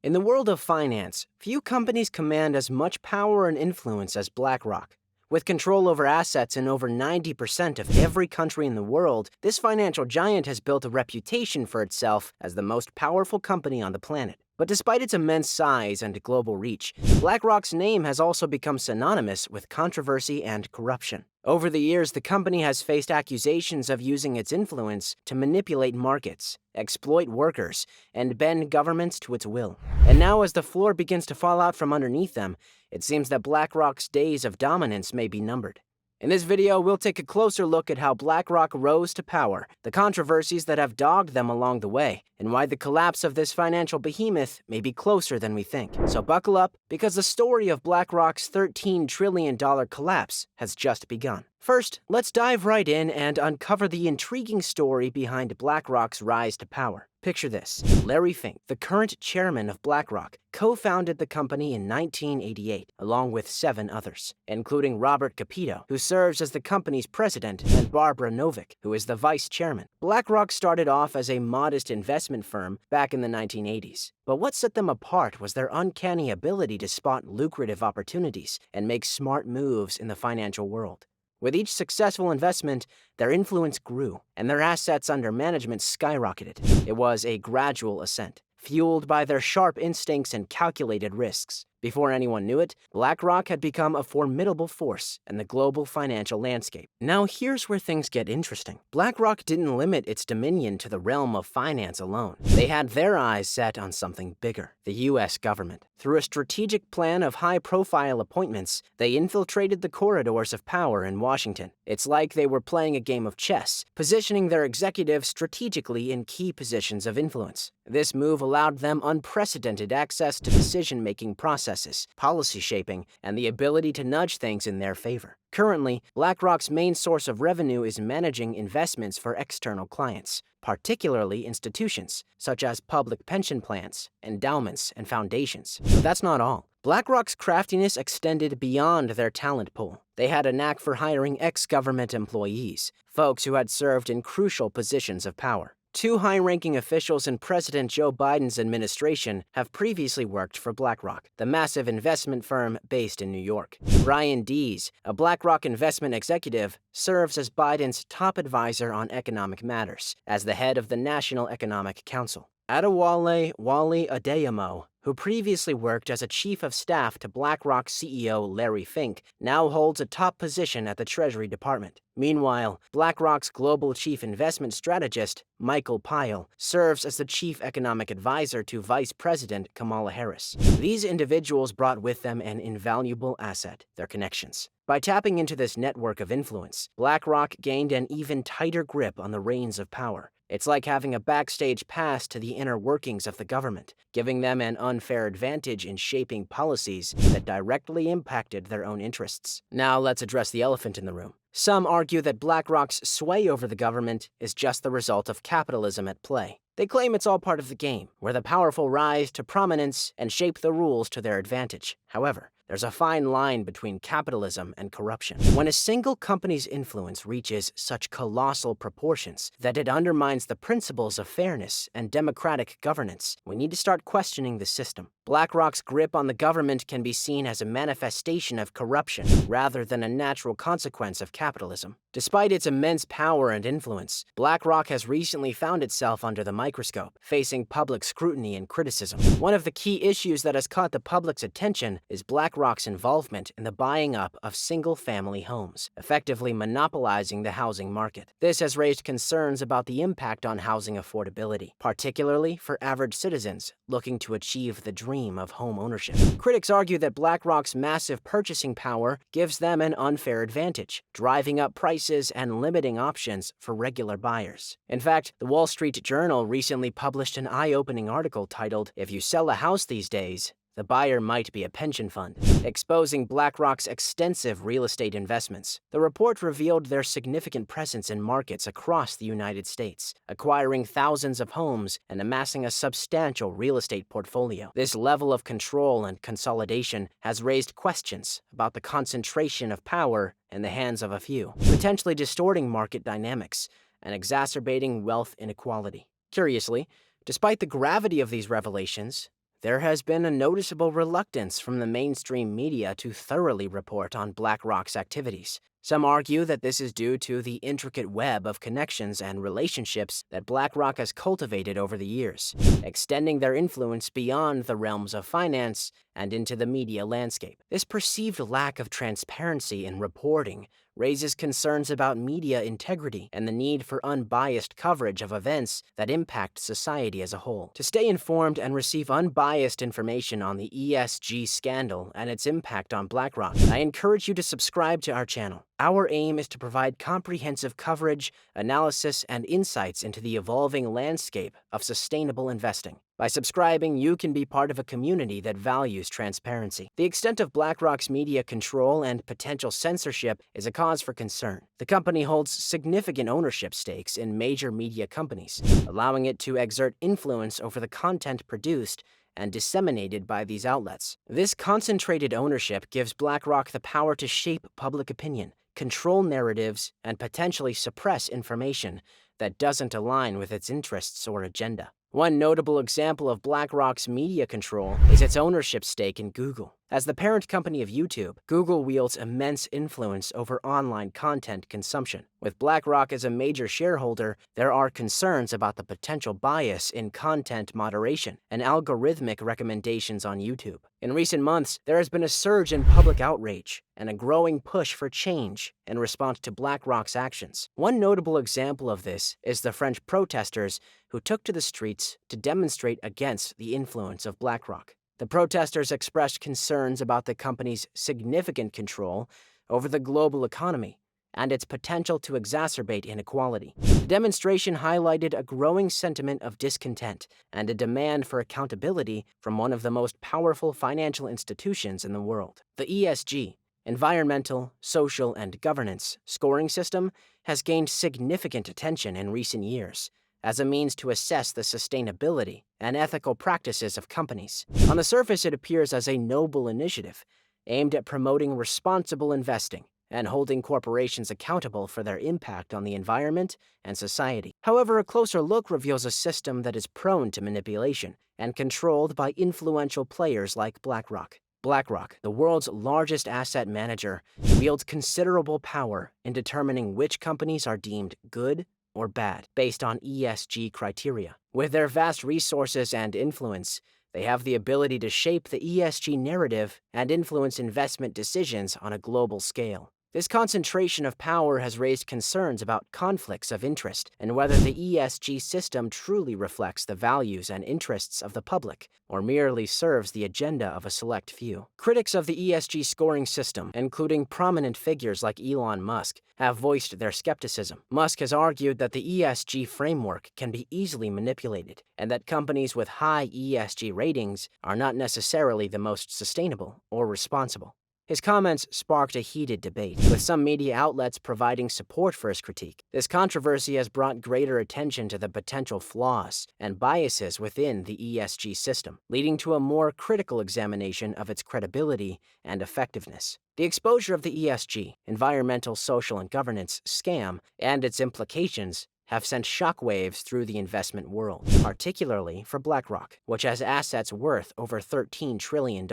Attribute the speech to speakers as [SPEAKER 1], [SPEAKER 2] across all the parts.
[SPEAKER 1] In the world of finance, few companies command as much power and influence as BlackRock. With control over assets in over 90% of every country in the world, this financial giant has built a reputation for itself as the most powerful company on the planet. But despite its immense size and global reach, BlackRock's name has also become synonymous with controversy and corruption. Over the years, the company has faced accusations of using its influence to manipulate markets, exploit workers, and bend governments to its will. And now, as the floor begins to fall out from underneath them, it seems that BlackRock's days of dominance may be numbered. In this video, we'll take a closer look at how BlackRock rose to power, the controversies that have dogged them along the way, and why the collapse of this financial behemoth may be closer than we think. So buckle up, because the story of BlackRock's $13 trillion collapse has just begun. First, let's dive right in and uncover the intriguing story behind BlackRock's rise to power. Picture this. Larry Fink, the current chairman of BlackRock, co-founded the company in 1988, along with 7 others, including Robert Capito, who serves as the company's president, and Barbara Novick, who is the vice chairman. BlackRock started off as a modest investment firm back in the 1980s. But what set them apart was their uncanny ability to spot lucrative opportunities and make smart moves in the financial world. With each successful investment, their influence grew, and their assets under management skyrocketed. It was a gradual ascent, fueled by their sharp instincts and calculated risks. Before anyone knew it, BlackRock had become a formidable force in the global financial landscape. Now here's where things get interesting. BlackRock didn't limit its dominion to the realm of finance alone. They had their eyes set on something bigger, the U.S. government. Through a strategic plan of high-profile appointments, they infiltrated the corridors of power in Washington. It's like they were playing a game of chess, positioning their executives strategically in key positions of influence. This move allowed them unprecedented access to decision-making processes, policy shaping, and the ability to nudge things in their favor. Currently, BlackRock's main source of revenue is managing investments for external clients, particularly institutions, such as public pension plans, endowments, and foundations. But that's not all. BlackRock's craftiness extended beyond their talent pool. They had a knack for hiring ex-government employees, folks who had served in crucial positions of power. 2 high-ranking officials in President Joe Biden's administration have previously worked for BlackRock, the massive investment firm based in New York. Brian Dees, a BlackRock investment executive, serves as Biden's top advisor on economic matters, as the head of the National Economic Council. Adewale Wale Adeyemo, who previously worked as a chief of staff to BlackRock CEO Larry Fink, now holds a top position at the Treasury Department. Meanwhile, BlackRock's global chief investment strategist, Michael Pyle, serves as the chief economic advisor to Vice President Kamala Harris. These individuals brought with them an invaluable asset, their connections. By tapping into this network of influence, BlackRock gained an even tighter grip on the reins of power. It's like having a backstage pass to the inner workings of the government, giving them an unfair advantage in shaping policies that directly impacted their own interests. Now let's address the elephant in the room. Some argue that BlackRock's sway over the government is just the result of capitalism at play. They claim it's all part of the game, where the powerful rise to prominence and shape the rules to their advantage. However, there's a fine line between capitalism and corruption. When a single company's influence reaches such colossal proportions that it undermines the principles of fairness and democratic governance, we need to start questioning the system. BlackRock's grip on the government can be seen as a manifestation of corruption rather than a natural consequence of capitalism. Despite its immense power and influence, BlackRock has recently found itself under the microscope, facing public scrutiny and criticism. One of the key issues that has caught the public's attention is BlackRock's involvement in the buying up of single-family homes, effectively monopolizing the housing market. This has raised concerns about the impact on housing affordability, particularly for average citizens looking to achieve the dream of home ownership. Critics argue that BlackRock's massive purchasing power gives them an unfair advantage, driving up prices and limiting options for regular buyers. In fact, the Wall Street Journal recently published an eye-opening article titled, "If You Sell a House These Days, the buyer might be a pension fund," exposing BlackRock's extensive real estate investments. The report revealed their significant presence in markets across the United States, acquiring thousands of homes and amassing a substantial real estate portfolio. This level of control and consolidation has raised questions about the concentration of power in the hands of a few, potentially distorting market dynamics and exacerbating wealth inequality. Curiously, despite the gravity of these revelations, there has been a noticeable reluctance from the mainstream media to thoroughly report on BlackRock's activities. Some argue that this is due to the intricate web of connections and relationships that BlackRock has cultivated over the years, extending their influence beyond the realms of finance and into the media landscape. This perceived lack of transparency in reporting raises concerns about media integrity and the need for unbiased coverage of events that impact society as a whole. To stay informed and receive unbiased information on the ESG scandal and its impact on BlackRock, I encourage you to subscribe to our channel. Our aim is to provide comprehensive coverage, analysis, and insights into the evolving landscape of sustainable investing. By subscribing, you can be part of a community that values transparency. The extent of BlackRock's media control and potential censorship is a cause for concern. The company holds significant ownership stakes in major media companies, allowing it to exert influence over the content produced and disseminated by these outlets. This concentrated ownership gives BlackRock the power to shape public opinion, control narratives, and potentially suppress information that doesn't align with its interests or agenda. One notable example of BlackRock's media control is its ownership stake in Google. As the parent company of YouTube, Google wields immense influence over online content consumption. With BlackRock as a major shareholder, there are concerns about the potential bias in content moderation and algorithmic recommendations on YouTube. In recent months, there has been a surge in public outrage and a growing push for change in response to BlackRock's actions. One notable example of this is the French protesters who took to the streets to demonstrate against the influence of BlackRock. The protesters expressed concerns about the company's significant control over the global economy and its potential to exacerbate inequality. The demonstration highlighted a growing sentiment of discontent and a demand for accountability from one of the most powerful financial institutions in the world. The ESG, Environmental, Social, and Governance scoring system has gained significant attention in recent years as a means to assess the sustainability and ethical practices of companies. On the surface, it appears as a noble initiative aimed at promoting responsible investing and holding corporations accountable for their impact on the environment and society. However, a closer look reveals a system that is prone to manipulation and controlled by influential players like BlackRock. BlackRock, the world's largest asset manager, wields considerable power in determining which companies are deemed good or bad based on ESG criteria. With their vast resources and influence, they have the ability to shape the ESG narrative and influence investment decisions on a global scale. This concentration of power has raised concerns about conflicts of interest and whether the ESG system truly reflects the values and interests of the public or merely serves the agenda of a select few. Critics of the ESG scoring system, including prominent figures like Elon Musk, have voiced their skepticism. Musk has argued that the ESG framework can be easily manipulated and that companies with high ESG ratings are not necessarily the most sustainable or responsible. His comments sparked a heated debate, with some media outlets providing support for his critique. This controversy has brought greater attention to the potential flaws and biases within the ESG system, leading to a more critical examination of its credibility and effectiveness. The exposure of the ESG, environmental, social, and governance scam, and its implications have sent shockwaves through the investment world, particularly for BlackRock, which has assets worth over $13 trillion.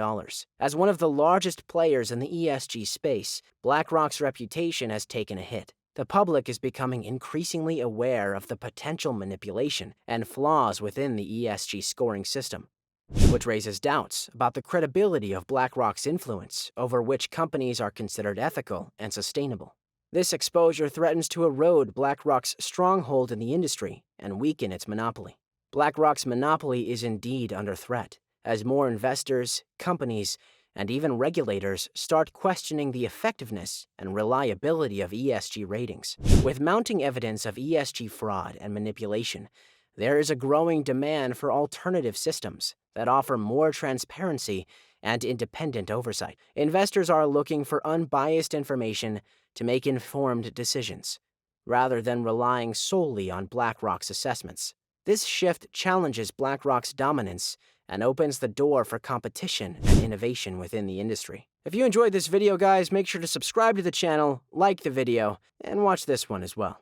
[SPEAKER 1] As one of the largest players in the ESG space, BlackRock's reputation has taken a hit. The public is becoming increasingly aware of the potential manipulation and flaws within the ESG scoring system, which raises doubts about the credibility of BlackRock's influence over which companies are considered ethical and sustainable. This exposure threatens to erode BlackRock's stronghold in the industry and weaken its monopoly. BlackRock's monopoly is indeed under threat, as more investors, companies, and even regulators start questioning the effectiveness and reliability of ESG ratings. With mounting evidence of ESG fraud and manipulation, there is a growing demand for alternative systems that offer more transparency and independent oversight. Investors are looking for unbiased information to make informed decisions, rather than relying solely on BlackRock's assessments. This shift challenges BlackRock's dominance and opens the door for competition and innovation within the industry. If you enjoyed this video, guys, make sure to subscribe to the channel, like the video, and watch this one as well.